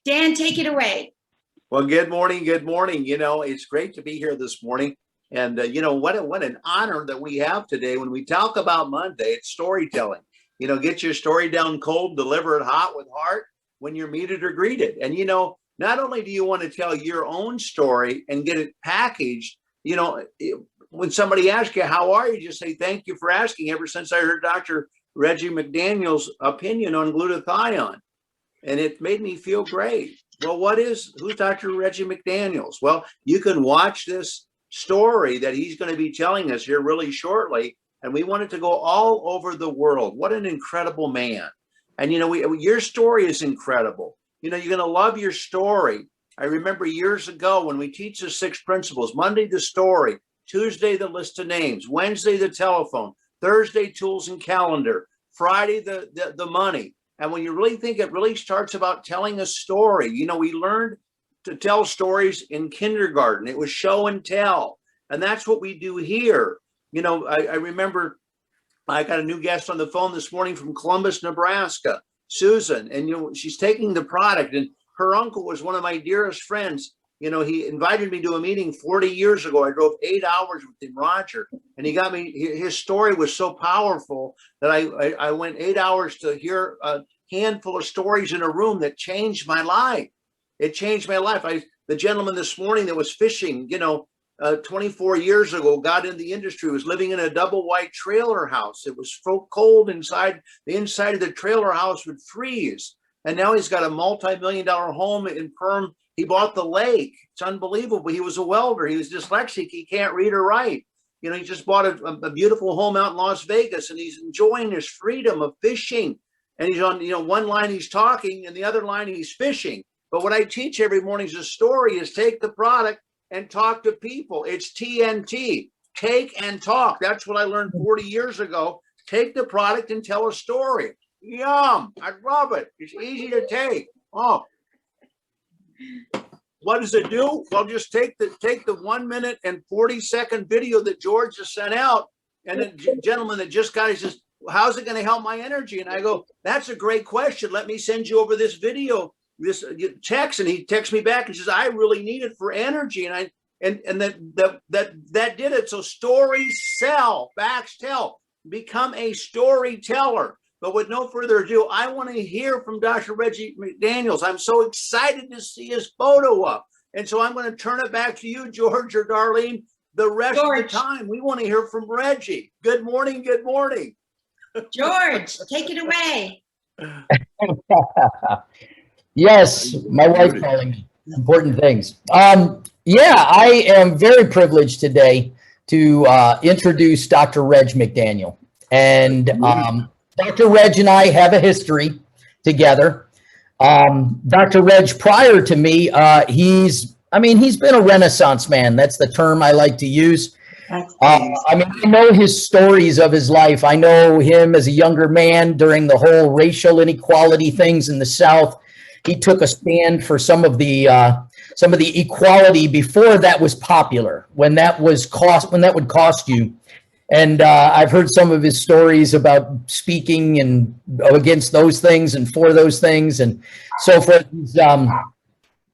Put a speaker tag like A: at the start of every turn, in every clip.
A: Dan, take it away.
B: Well, good morning. Good morning. It's great to be here this morning. And, what an honor that we have today when we talk about Monday. It's storytelling. Get your story down cold, deliver it hot with heart when you're meted or greeted. And, not only do you want to tell your own story and get it packaged, when somebody asks you, how are you? Just say, thank you for asking. Ever since I heard Dr. Reggie McDaniel's opinion on glutathione, and it made me feel great. Well, who's Dr. Reggie McDaniels? Well, you can watch this story that he's going to be telling us here really shortly. And we want it to go all over the world. What an incredible man. And, your story is incredible. You're going to love your story. I remember years ago when we teach the 6 principles, Monday, the story, Tuesday, the list of names, Wednesday, the telephone, Thursday, tools and calendar, Friday, the money. And when you really think, it really starts about telling a story. We learned to tell stories in kindergarten. It was show and tell. And that's what we do here. I remember I got a new guest on the phone this morning from Columbus, Nebraska, Susan. And, she's taking the product. And her uncle was one of my dearest friends. He invited me to a meeting 40 years ago. I drove 8 hours with him, Roger, and he got me. His story was so powerful that I went 8 hours to hear a handful of stories in a room that changed my life. It changed my life. The gentleman this morning that was fishing, 24 years ago, got in the industry, was living in a double white trailer house. It was so cold inside. The inside of the trailer house would freeze. And now he's got a multi-million-dollar home in Perm. He bought the lake. It's unbelievable. He was a welder. He was dyslexic. He can't read or write. He just bought a beautiful home out in Las Vegas, and he's enjoying his freedom of fishing. And he's on, one line he's talking, and the other line he's fishing. But what I teach every morning is a story is take the product and talk to people. It's TNT, take and talk. That's what I learned 40 years ago. Take the product and tell a story. Yum, I love it. It's easy to take. Oh. What does it do? Well, just take the 1 minute and 40-second video that George just sent out, and the gentleman that just got it says, how's it going to help my energy? And I go, that's a great question. Let me send you over this video, this text. And he texts me back and says, I really need it for energy. And that did it. So stories sell, facts tell. Become a storyteller. But with no further ado, I want to hear from Dr. Reggie McDaniels. I'm so excited to see his photo up. And so I'm going to turn it back to you, George or Darlene. The rest of the time, we want to hear from Reggie. Good morning. Good morning.
A: George, take it away.
C: Yes, my wife calling me. Important things. I am very privileged today to introduce Dr. Reg McDaniel. And Dr. Reg and I have a history together. Dr. Reg, prior to me, he's been a Renaissance man. That's the term I like to use. I know his stories of his life. I know him as a younger man during the whole racial inequality things in the South. He took a stand for some of the equality before that was popular, when that would cost you. And I've heard some of his stories about speaking and against those things and for those things and so forth.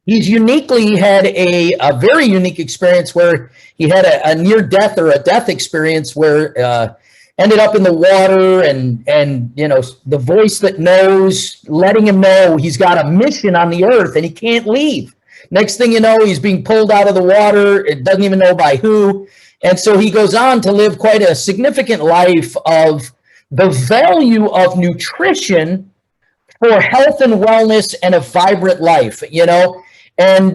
C: He's uniquely had a very unique experience where he had a near death or a death experience where ended up in the water and the voice that knows, letting him know he's got a mission on the earth and he can't leave. Next thing you know, he's being pulled out of the water. It doesn't even know by who. And so he goes on to live quite a significant life of the value of nutrition for health and wellness and a vibrant life, and,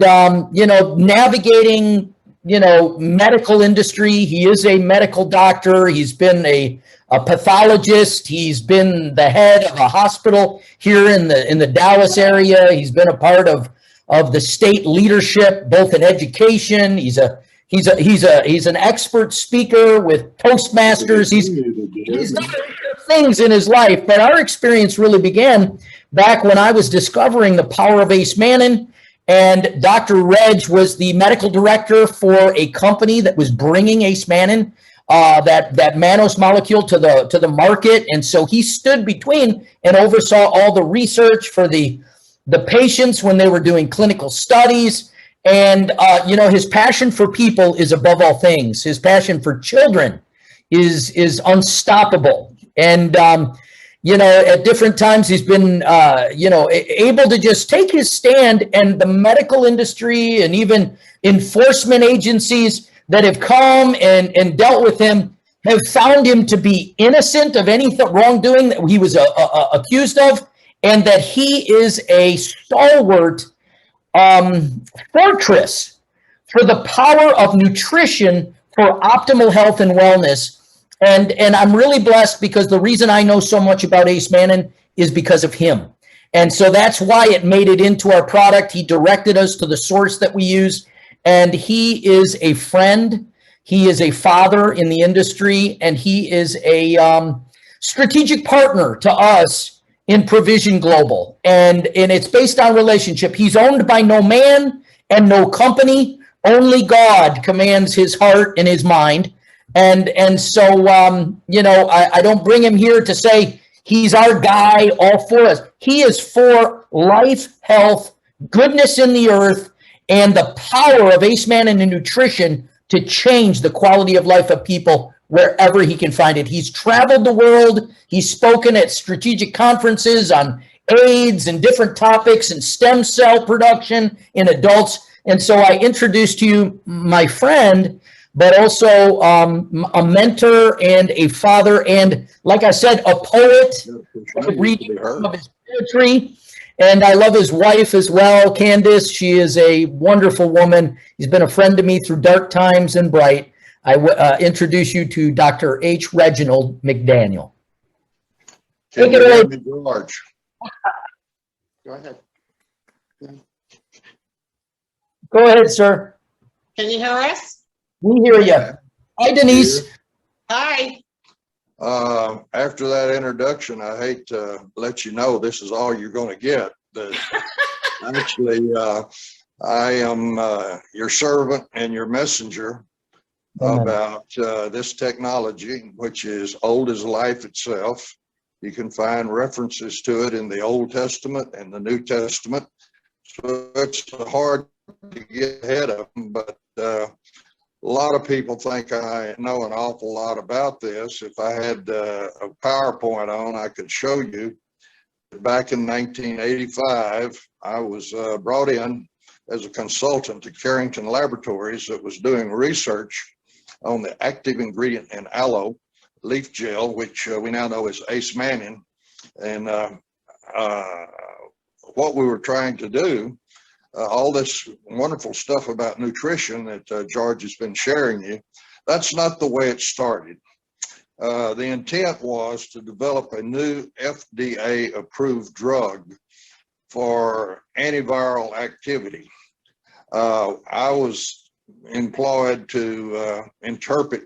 C: navigating, medical industry. He is a medical doctor. He's been a pathologist. He's been the head of a hospital here in the Dallas area. He's been a part of the state leadership, both in education. He's an expert speaker with Toastmasters. He's done things in his life, but our experience really began back when I was discovering the power of Ace Mannin, and Dr. Reg was the medical director for a company that was bringing Ace Mannin, that mannose molecule to the market, and so he stood between and oversaw all the research for the the patients when they were doing clinical studies. And, his passion for people is above all things. His passion for children is unstoppable. And, at different times he's been, able to just take his stand, and the medical industry and even enforcement agencies that have come and dealt with him have found him to be innocent of any wrongdoing that he was accused of, and that he is a stalwart fortress for the power of nutrition for optimal health and wellness. And I'm really blessed, because the reason I know so much about Ace Mannon is because of him. And so that's why it made it into our product. He directed us to the source that we use, and he is a friend. He is a father in the industry, and he is a strategic partner to us in Provision Global. And it's based on relationship. He's owned by no man and no company. Only God commands his heart and his mind. And so, I don't bring him here to say he's our guy all for us. He is for life, health, goodness in the earth, and the power of Ace Mannon and nutrition to change the quality of life of people wherever he can find it. He's traveled the world. He's spoken at strategic conferences on AIDS and different topics and stem cell production in adults. And so I introduced to you my friend, but also a mentor and a father, and like I said, a poet. Reading some of his poetry. And I love his wife as well, Candace. She is a wonderful woman. He's been a friend to me through dark times and bright. I introduce you to Dr. H. Reginald McDaniel.
D: Take it away, George. Go ahead.
C: Go ahead, sir.
E: Can you hear us?
C: We hear you. Hi, Denise.
E: Hi.
D: After that introduction, I hate to let you know this is all you're going to get. But actually, I am your servant and your messenger about this technology, which is old as life itself. You can find references to it in the Old Testament and the New Testament. So it's hard to get ahead of them, but a lot of people think I know an awful lot about this. If I had a PowerPoint on, I could show you. Back in 1985, I was brought in as a consultant to Carrington Laboratories that was doing research on the active ingredient in aloe leaf gel, which we now know is Ace Mannon. And what we were trying to do, all this wonderful stuff about nutrition that George has been sharing you, that's not the way it started. The intent was to develop a new FDA approved drug for antiviral activity. I was employed to interpret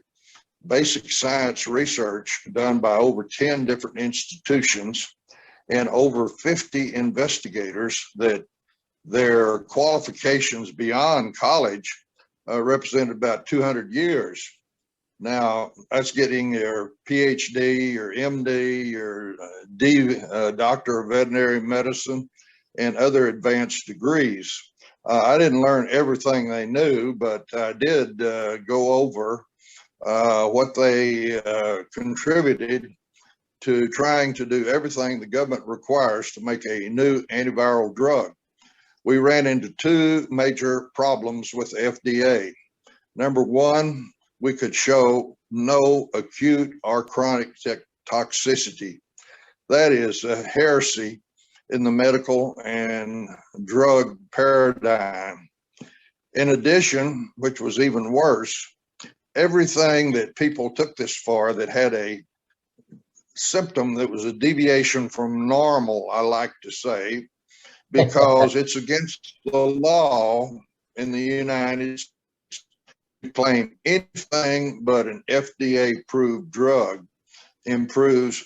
D: basic science research done by over 10 different institutions and over 50 investigators that their qualifications beyond college represented about 200 years. Now, that's getting your PhD, your MD, your Doctor of Veterinary Medicine, and other advanced degrees. I didn't learn everything they knew, but I did go over what they contributed to trying to do everything the government requires to make a new antiviral drug. We ran into two major problems with the FDA. Number one, we could show no acute or chronic toxicity. That is a heresy in the medical and drug paradigm. In addition, which was even worse, everything that people took this for that had a symptom that was a deviation from normal, I like to say, because it's against the law in the United States to claim anything but an FDA-approved drug improves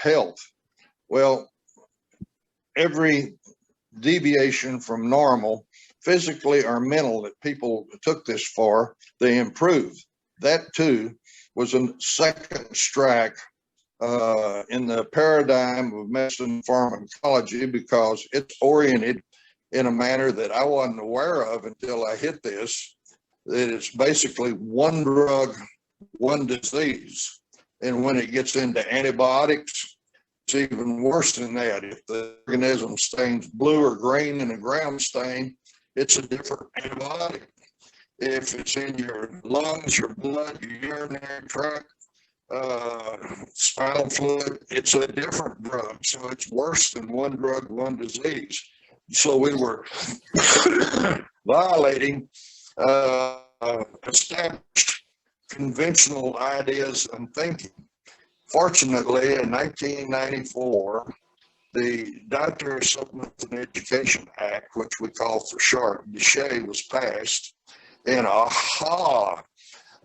D: health. Well, every deviation from normal, physically or mental, that people took this for, they improved. That too was a second strike in the paradigm of medicine pharmacology because it's oriented in a manner that I wasn't aware of until I hit this, that it's basically one drug, one disease. And when it gets into antibiotics, it's even worse than that. If the organism stains blue or green in a ground stain, it's a different antibiotic. If it's in your lungs, your blood, your urinary tract, spinal fluid, it's a different drug. So it's worse than one drug, one disease. So we were violating established conventional ideas and thinking. Fortunately, in 1994, the Dietary Supplements and Education Act, which we call for short DSHEA, was passed. And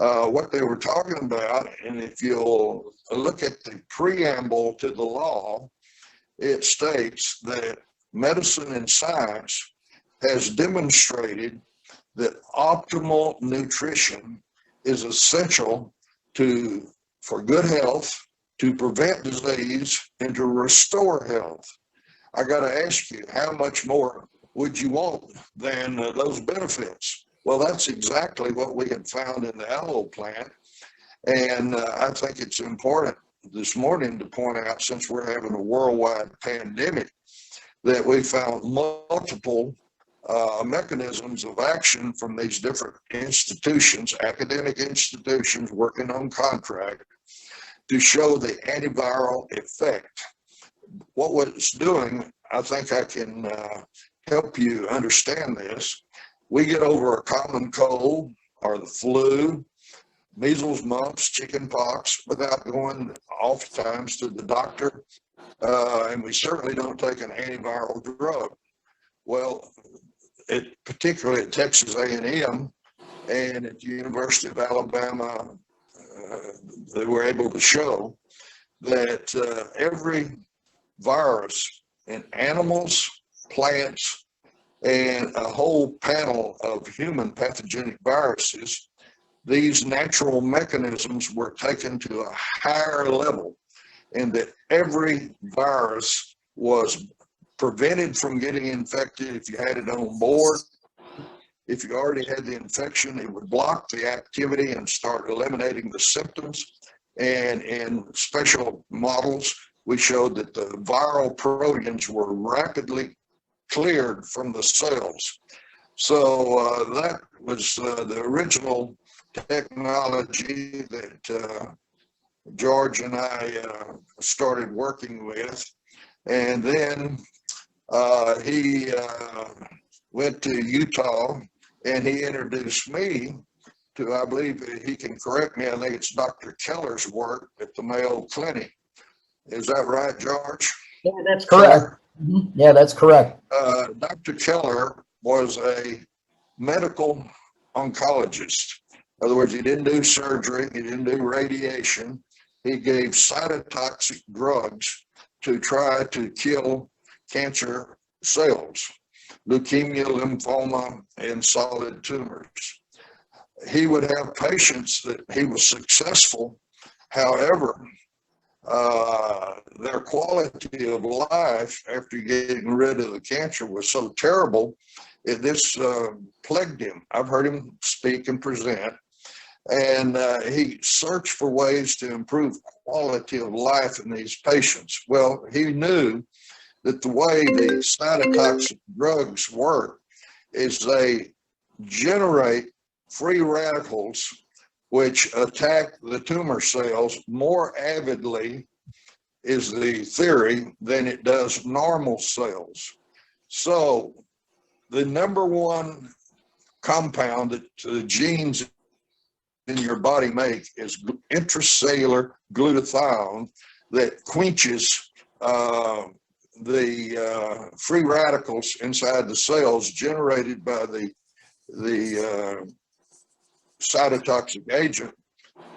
D: what they were talking about, and if you'll look at the preamble to the law, it states that medicine and science has demonstrated that optimal nutrition is essential for good health, to prevent disease, and to restore health. I got to ask you, how much more would you want than those benefits? Well, that's exactly what we had found in the aloe plant. And I think it's important this morning to point out, since we're having a worldwide pandemic, that we found multiple mechanisms of action from these different institutions, academic institutions working on contract, to show the antiviral effect. What it's doing, I think I can help you understand this. We get over a common cold or the flu, measles, mumps, chicken pox without going oftentimes to the doctor. And we certainly don't take an antiviral drug. Well, particularly at Texas A&M and at the University of Alabama, they were able to show that every virus in animals, plants, and a whole panel of human pathogenic viruses, these natural mechanisms were taken to a higher level, and that every virus was prevented from getting infected if you had it on board. If you already had the infection, it would block the activity and start eliminating the symptoms. And in special models, we showed that the viral proteins were rapidly cleared from the cells. So that was the original technology that George and I started working with. And then he went to Utah, and he introduced me to, I believe he can correct me, I think it's Dr. Keller's work at the Mayo Clinic. Is that right, George?
C: Yeah, that's correct. Yeah, that's correct.
D: Dr. Keller was a medical oncologist. In other words, he didn't do surgery, he didn't do radiation. He gave cytotoxic drugs to try to kill cancer cells, leukemia, lymphoma, and solid tumors. He would have patients that he was successful. However, their quality of life after getting rid of the cancer was so terrible, this plagued him. I've heard him speak and present, and he searched for ways to improve quality of life in these patients. Well, he knew that the way the cytotoxic drugs work is they generate free radicals which attack the tumor cells more avidly, is the theory, than it does normal cells. So the number one compound that the genes in your body make is intracellular glutathione that quenches the free radicals inside the cells generated by the cytotoxic agent,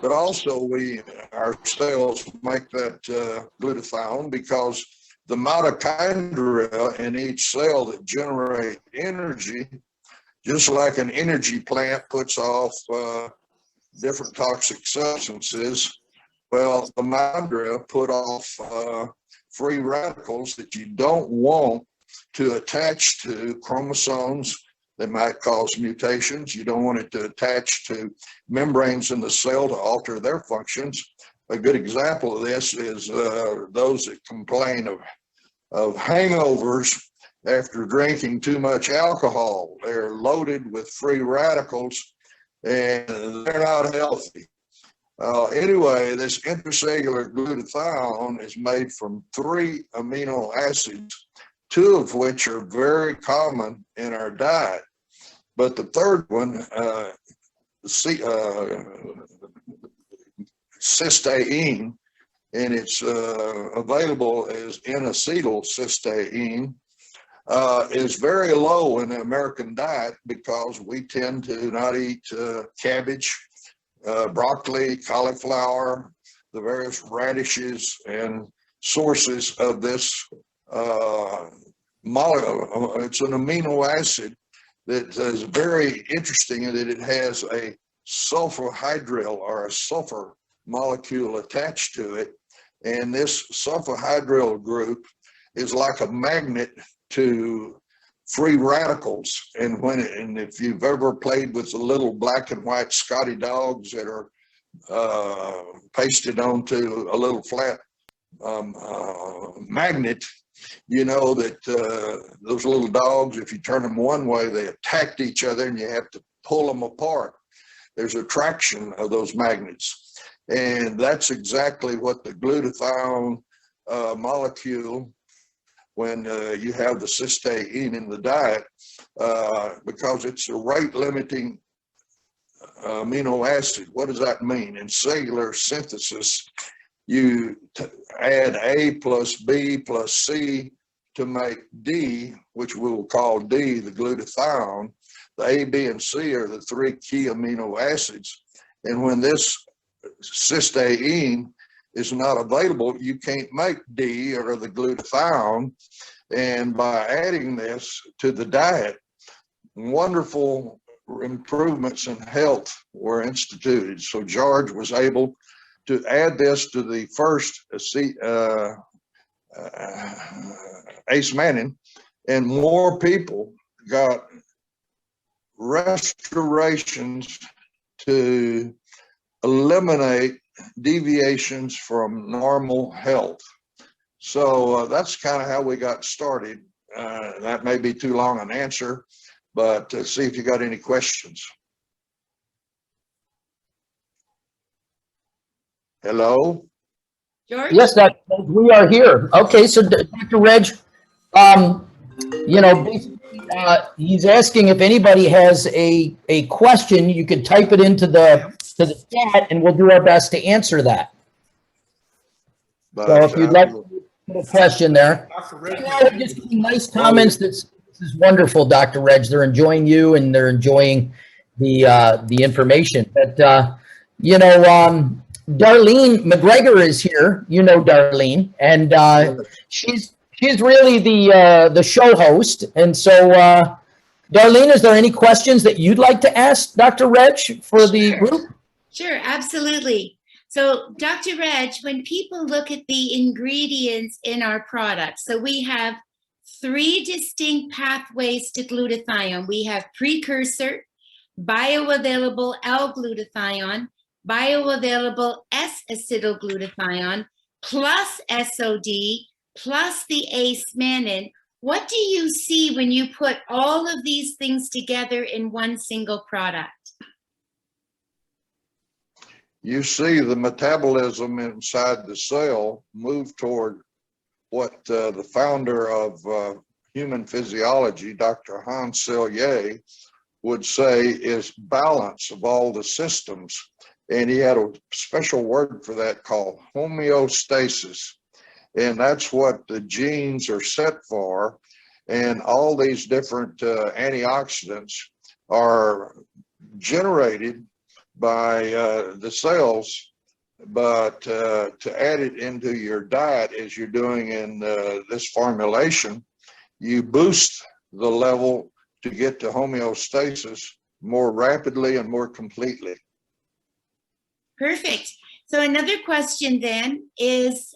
D: but also our cells make that glutathione because the mitochondria in each cell that generate energy, just like an energy plant puts off different toxic substances, Well, the mitochondria put off free radicals that you don't want to attach to chromosomes that might cause mutations. You don't want it to attach to membranes in the cell to alter their functions. A good example of this is those that complain of hangovers after drinking too much alcohol. They're loaded with free radicals and they're not healthy. Anyway, this intracellular glutathione is made from 3 amino acids, 2 of which are very common in our diet. But the third one, cysteine, and it's available as N-acetylcysteine, is very low in the American diet because we tend to not eat cabbage, broccoli, cauliflower, the various radishes and sources of this molecule. It's an amino acid that is very interesting in that it has a sulfur hydryl or a sulfur molecule attached to it. And this sulfur hydryl group is like a magnet to free radicals. And if you've ever played with the little black and white Scotty dogs that are pasted onto a little flat magnet, you know that those little dogs, if you turn them one way, they attack each other and you have to pull them apart. There's attraction of those magnets. And that's exactly what the glutathione molecule, when you have the cysteine in the diet, because it's a rate limiting amino acid. What does that mean? In cellular synthesis, you add A plus B plus C to make D, which we will call D, the glutathione. The A, B, and C are the 3 key amino acids. And when this cysteine is not available, you can't make D or the glutathione. And by adding this to the diet, wonderful improvements in health were instituted. So George was able to add this to the first Ace Manning, and more people got restorations to eliminate deviations from normal health. So that's kind of how we got started. That may be too long an answer, but see if you got any questions. Hello?
A: George?
C: Yes, we are here. Okay, so Dr. Reg, basically, he's asking if anybody has a question, you can type it into the chat and we'll do our best to answer that.
D: But,
C: So if you'd like to put a question there. Just nice comments. This is wonderful, Dr. Reg. They're enjoying you and they're enjoying the information. But Darlene McGregor is here. You know Darlene, and she's really the show host. And so, Darlene, is there any questions that you'd like to ask Dr. Reg for the group?
A: Sure, absolutely. So, Dr. Reg, when people look at the ingredients in our products, so we have 3 distinct pathways to glutathione. We have precursor, bioavailable L-glutathione, bioavailable S-acetylglutathione, plus SOD, plus the ACE-mannan. What do you see when you put all of these things together in one single product?
D: you see the metabolism inside the cell move toward what the founder of human physiology, Dr. Hans Selye, would say is balance of all the systems. And he had a special word for that called homeostasis. And that's what the genes are set for. And all these different antioxidants are generated by the cells, but to add it into your diet as you're doing in this formulation, you boost the level to get to homeostasis more rapidly and more completely.
A: Perfect. So another question then is,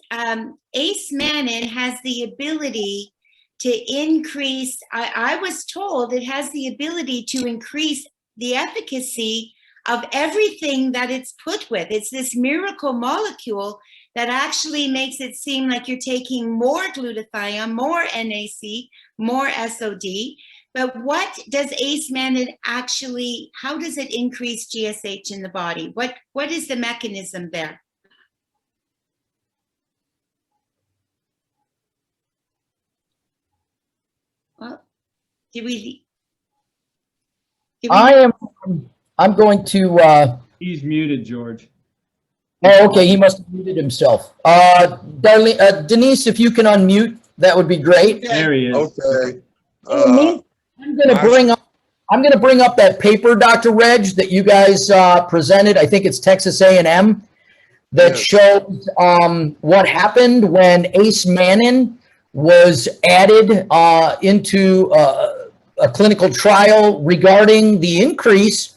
A: Ace Mannin has the ability to increase, I was told it has the ability to increase the efficacy of everything that it's put with. It's this miracle molecule that actually makes it seem like you're taking more glutathione, more NAC, more SOD. But what does Ace Mannin actually, how does it increase GSH in the body? What is the mechanism there? Well,
C: I'm going to,
F: He's muted, George.
C: oh, okay, he must have muted himself. Darlene, Denise, if you can unmute, that would be great.
F: There he is.
D: Okay.
C: I'm going to bring up that paper, Dr. Reg, that you guys presented. I think it's Texas A&M, that
D: Yes.
C: shows what happened when Ace Mannin was added into a clinical trial regarding the increase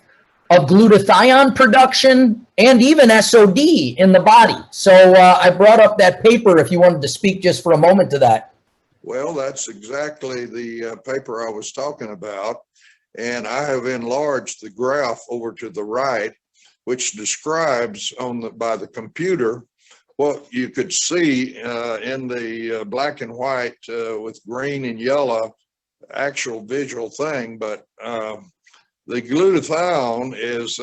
C: of glutathione production and even SOD in the body. So I brought up that paper if you wanted to speak just for a moment to that.
D: Well, that's exactly the paper I was talking about. And I have enlarged the graph over to the right, which describes by the computer what you could see in the black and white with green and yellow actual visual thing. But the glutathione is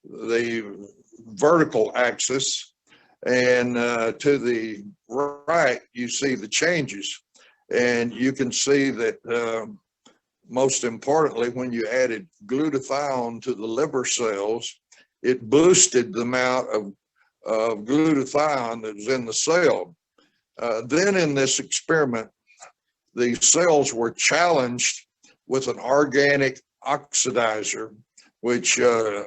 D: the vertical axis, and to the right you see the changes, and you can see that most importantly, when you added glutathione to the liver cells, it boosted the amount of glutathione that was in the cell. Then in this experiment, the cells were challenged with an organic oxidizer, which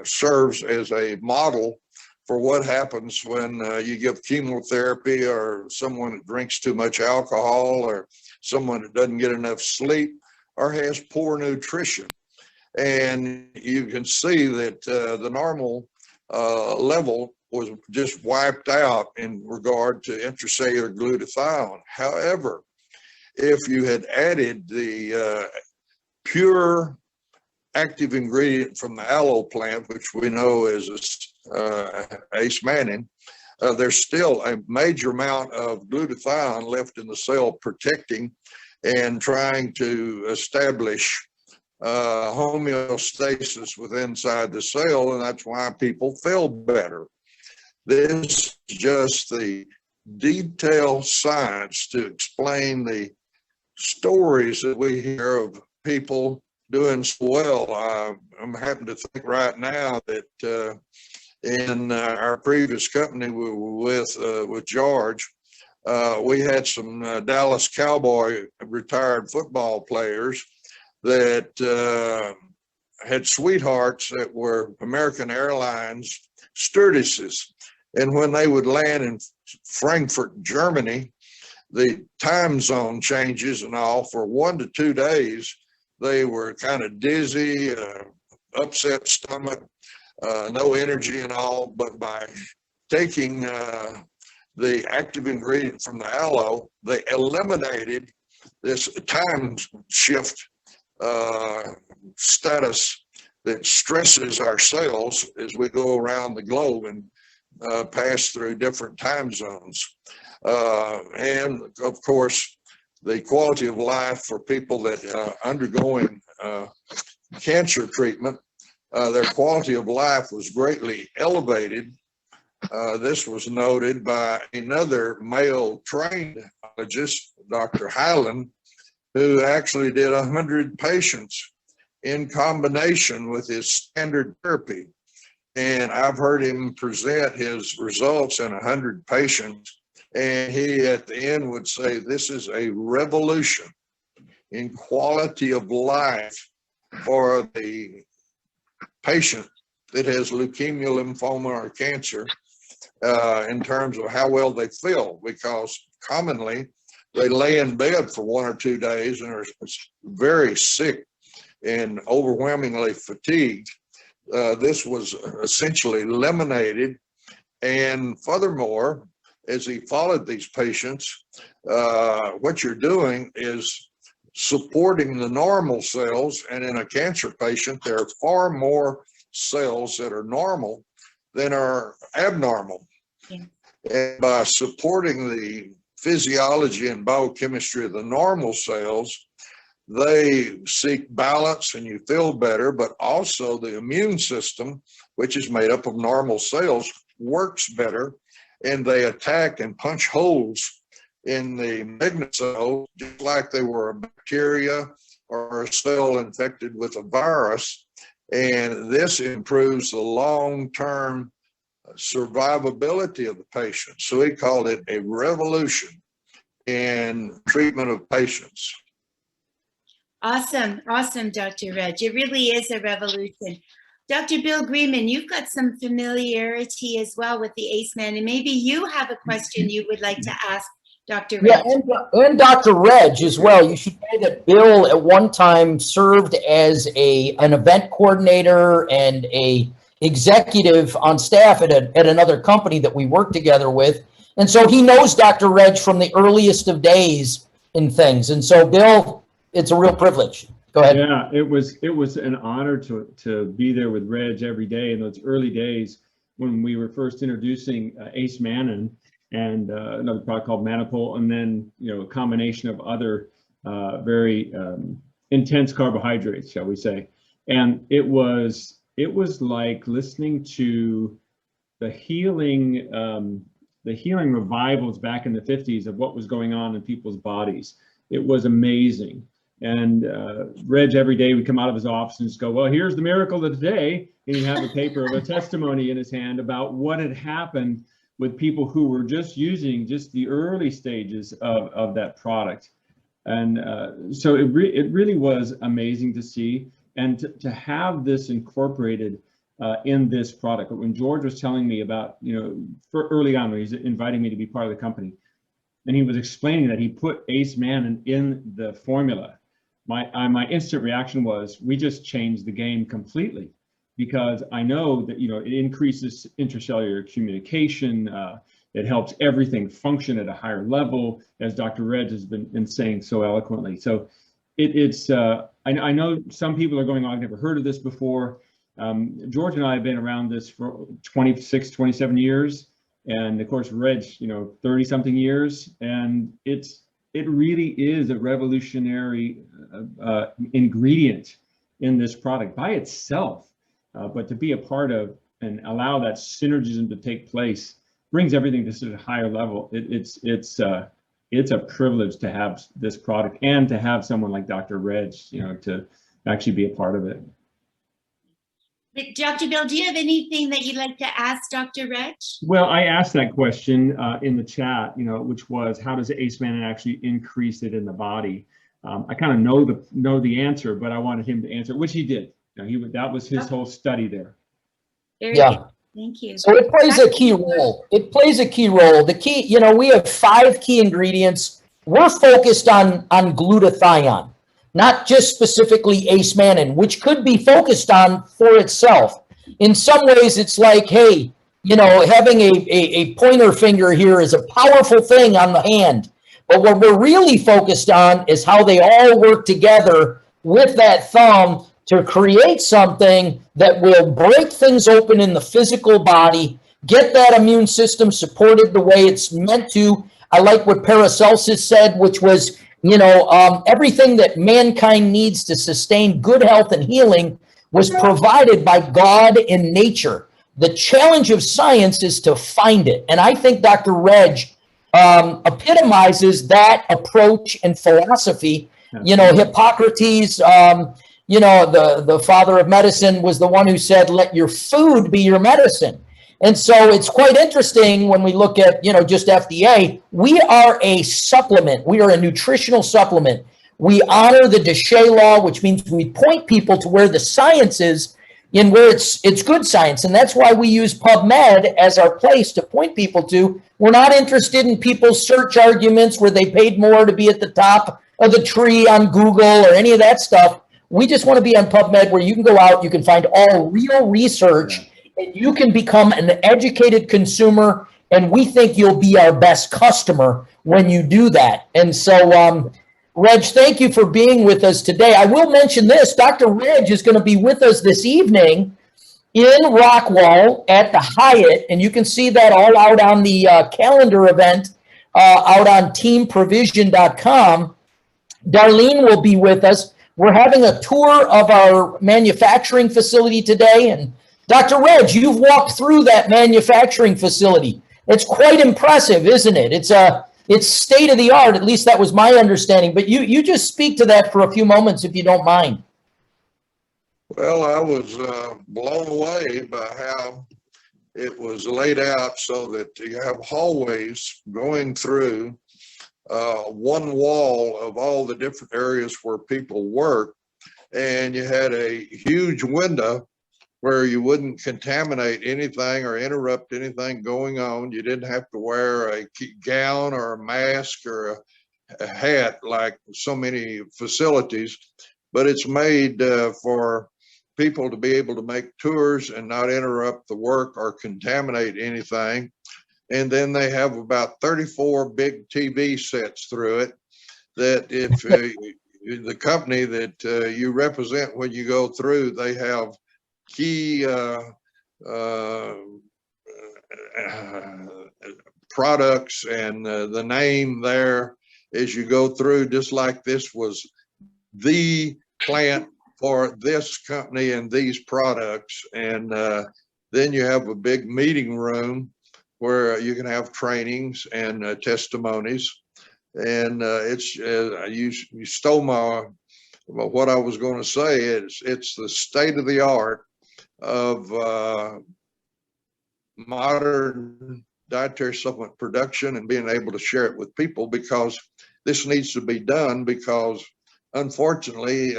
D: serves as a model for what happens when you give chemotherapy, or someone that drinks too much alcohol, or someone that doesn't get enough sleep, or has poor nutrition. And you can see that the normal level was just wiped out in regard to intracellular glutathione. However, if you had added the pure active ingredient from the aloe plant, which we know is Ace Mannin, there's still a major amount of glutathione left in the cell, protecting and trying to establish homeostasis within inside the cell, and that's why people feel better. This is just the detailed science to explain the stories that we hear of people doing so well. I'm happy to think right now that in our previous company we were with George, we had some Dallas Cowboy retired football players that had sweethearts that were American Airlines stewardesses. And when they would land in Frankfurt, Germany, the time zone changes and all, for 1 to 2 days, they were kind of dizzy, upset stomach, no energy and all. But by taking the active ingredient from the aloe, they eliminated this time shift status that stresses our cells as we go around the globe and pass through different time zones. And of course, the quality of life for people that are undergoing cancer treatment, their quality of life was greatly elevated. This was noted by another male trained oncologist, Dr. Hyland, who actually did 100 patients in combination with his standard therapy. And I've heard him present his results in 100 patients. And he at the end would say, this is a revolution in quality of life for the patient that has leukemia, lymphoma, or cancer, in terms of how well they feel, because commonly they lay in bed for 1 or 2 days and are very sick and overwhelmingly fatigued. This was essentially eliminated, And furthermore, as he followed these patients, what you're doing is supporting the normal cells. And in a cancer patient, there are far more cells that are normal than are abnormal.
A: Yeah.
D: And by supporting the physiology and biochemistry of the normal cells, they seek balance and you feel better, but also the immune system, which is made up of normal cells, works better, and they attack and punch holes in the malignant cells, just like they were a bacteria or a cell infected with a virus. And this improves the long-term survivability of the patient. So he called it a revolution in treatment of patients.
A: Awesome, awesome, Dr. Reg. It really is a revolution. Dr. Bill Greenman, you've got some familiarity as well with the ACE-Man, and maybe you have a question you would like to ask Dr. Reg.
C: Yeah, and Dr. Reg as well. You should know that Bill at one time served as an event coordinator and a executive on staff at another company that we worked together with. And so he knows Dr. Reg from the earliest of days in things. And so, Bill, it's a real privilege. Go ahead.
F: Yeah, it was an honor to be there with Reg every day in those early days when we were first introducing Ace Mannan and another product called Manipul, and then a combination of other very intense carbohydrates, shall we say. And it was like listening to the healing revivals back in the 50s of what was going on in people's bodies. It was amazing. And Reg, every day would come out of his office and just go, well, here's the miracle of today. And he'd have a paper of a testimony in his hand about what had happened with people who were just using just the early stages of that product. And so it really was amazing to see and to have this incorporated in this product. But when George was telling me about, for early on, when he's inviting me to be part of the company, and he was explaining that he put Ace Mannan in the formula, my instant reaction was, we just changed the game completely, because I know that it increases intracellular communication. It helps everything function at a higher level, as Dr. Reg has been saying so eloquently. So I know some people are going, oh, I've never heard of this before. George and I have been around this for 26, 27 years. And of course, Reg, 30 something years. And it really is a revolutionary ingredient in this product by itself. But to be a part of and allow that synergism to take place brings everything to such a higher level. It's a privilege to have this product and to have someone like Dr. Reg, to actually be a part of it.
A: Dr. Bill, do you have anything that you'd like to ask Dr. Reg?
F: Well, I asked that question in the chat, which was, how does Ace Mannan actually increase it in the body? I kind of know the answer, but I wanted him to answer, which he did. That was his whole study there.
A: Very good. Thank you.
C: So it plays a key role. It plays a key role. The key, we have 5 key ingredients. We're focused on glutathione, not just specifically Ace Mannan, which could be focused on for itself. In some ways, it's like, hey, having a pointer finger here is a powerful thing on the hand. But what we're really focused on is how they all work together with that thumb to create something that will break things open in the physical body, get that immune system supported the way it's meant to. I like what Paracelsus said, which was, everything that mankind needs to sustain good health and healing was provided by God in nature. The challenge of science is to find it. And I think Dr. Reg epitomizes that approach and philosophy. Hippocrates, the father of medicine, was the one who said, let your food be your medicine. And so it's quite interesting when we look at, just FDA, we are a supplement. We are a nutritional supplement. We honor the Deshay law, which means we point people to where the science is and where it's good science. And that's why we use PubMed as our place to point people to. We're not interested in people's search arguments where they paid more to be at the top of the tree on Google or any of that stuff. We just want to be on PubMed where you can go out, you can find all real research, and you can become an educated consumer, and we think you'll be our best customer when you do that. And so, Reg, thank you for being with us today. I will mention this, Dr. Reg is going to be with us this evening in Rockwall at the Hyatt, and you can see that all out on the calendar event out on teamprovision.com. Darlene will be with us. We're having a tour of our manufacturing facility today, and Dr. Reg, you've walked through that manufacturing facility. It's quite impressive, isn't it? It's state of the art, at least that was my understanding, but you just speak to that for a few moments if you don't mind.
D: Well, I was blown away by how it was laid out so that you have hallways going through one wall of all the different areas where people work, and you had a huge window where you wouldn't contaminate anything or interrupt anything going on. You didn't have to wear a gown or a mask or a hat like so many facilities, but it's made for people to be able to make tours and not interrupt the work or contaminate anything. And then they have about 34 big TV sets through it that if the company that you represent when you go through, they have key products and the name there as you go through, just like this was the plant for this company and these products. And then you have a big meeting room where you can have trainings and testimonies. And it's you stole my what I was going to say. It's the state of the art of modern dietary supplement production and being able to share it with people, because this needs to be done, because unfortunately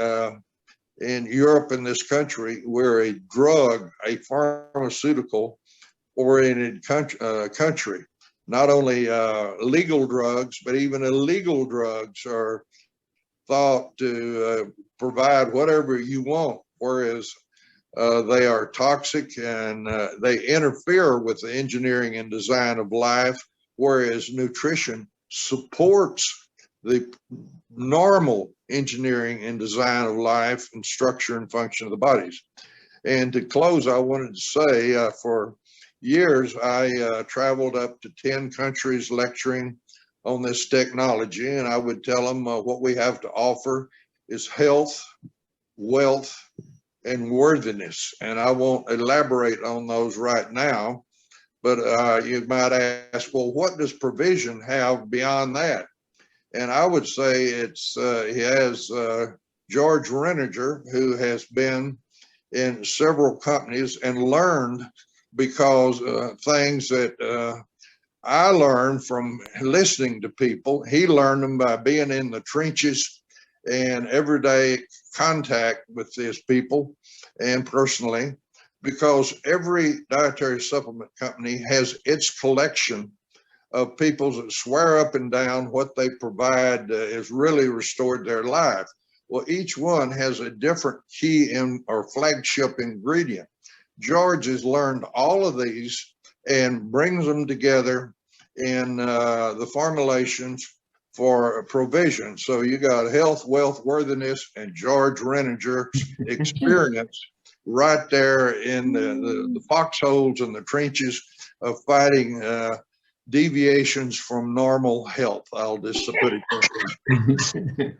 D: in Europe and this country, we're a pharmaceutical oriented country. Not only legal drugs, but even illegal drugs are thought to provide whatever you want, whereas they are toxic and they interfere with the engineering and design of life, whereas nutrition supports the normal engineering and design of life and structure and function of the bodies. And to close, I wanted to say for years, I traveled up to 10 countries lecturing on this technology, and I would tell them what we have to offer is health, wealth, and worthiness. And I won't elaborate on those right now, but you might ask, well, what does Provision have beyond that? And I would say he has George Renninger, who has been in several companies and learned, because things that I learned from listening to people, he learned them by being in the trenches and everyday contact with these people and personally, because every dietary supplement company has its collection of people that swear up and down what they provide has really restored their life. Well, each one has a different key or flagship ingredient. George has learned all of these and brings them together in the formulations for Provision. So you got health, wealth, worthiness, and George Renninger's experience right there in the foxholes and the trenches of fighting deviations from normal health. I'll just put it.